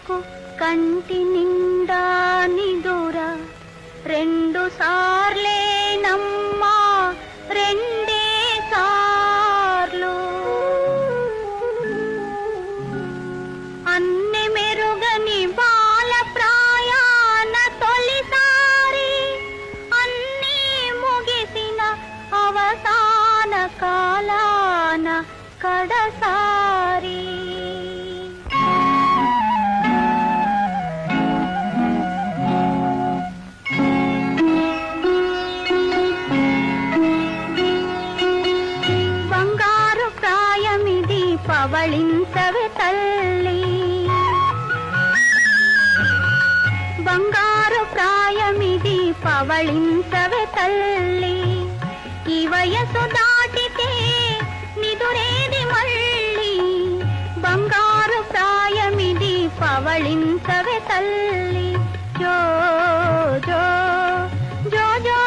నాకు కంటి నిండా నిదుర రెండు సార్లేనమ్మా రెండే సార్లు అన్ని మెరుగని బాల ప్రాయాన తొలిసారి అన్నీ ముగిసిన అవసాన కాలాన కడసారి బంగారు ప్రాయమిది పవళించవే తల్లి బంగారు ప్రాయమిది పవళించవే తల్లి ఈ వయసు దాటితే నిదురేది మళ్ళీ బంగారు ప్రాయమిది పవళించవే తల్లి జో జో జో జో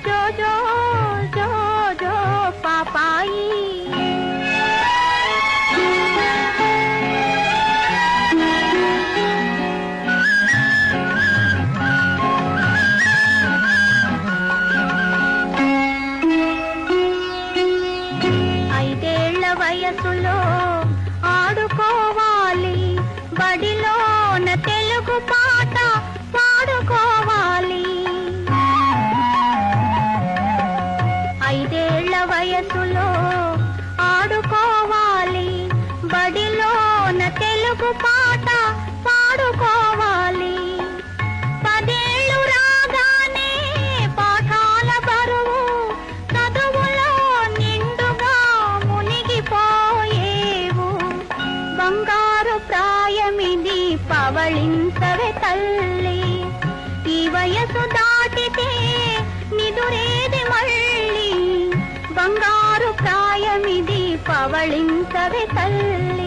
జో జో జో జో పాపాయి వయసులో ఆడుకోవాలి బడిలోన తెలుగు పాట పాడుకోవాలి 5 ఏళ్ల వయసులో ఆడుకోవాలి బడిలోన తెలుగు పాట పాడుకోవాలి 10 ఏళ్ళు రాగానే పాఠాల బరువు చదువులో నిండుగా మునిగిపోయేవు బంగారు ప్రాయమిది పవళించవే తల్లి ఈ వయసు దాటితే నిదురేది మళ్ళీ బంగారు ప్రాయమిది పవళించవే తల్లి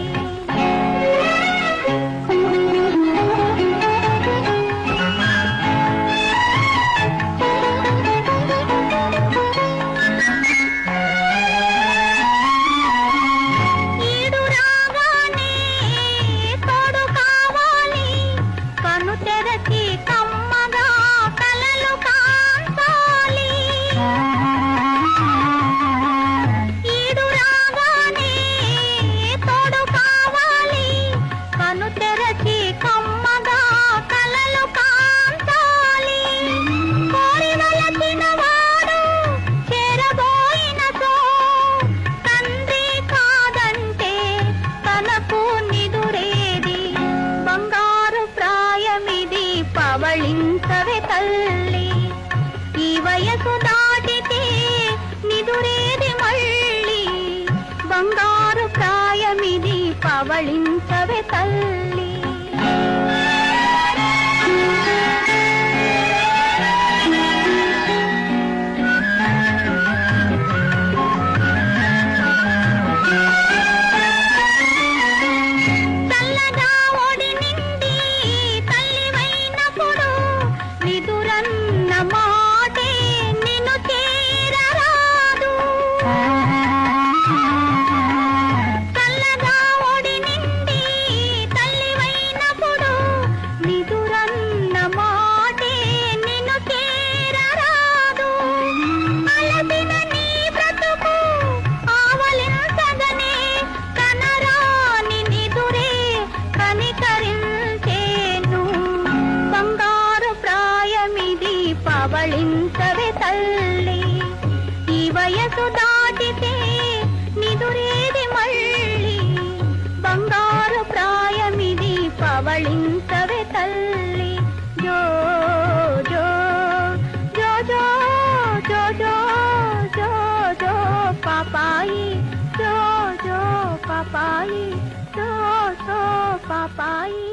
పవళించవే తల్లి ఈ వయసు దాటితే నిదురేది మళ్ళీ బంగారు ప్రాయమిది పవళించవే తల్లి పవళించవే తల్లి ఈ వయసు దాటితే నిదురేది మళ్ళీ బంగారు ప్రాయమిది పవళించవే తల్లి జో జో జో జో జో జో జో జో పాపాయి జో జో పాపాయి జో జో పాపాయి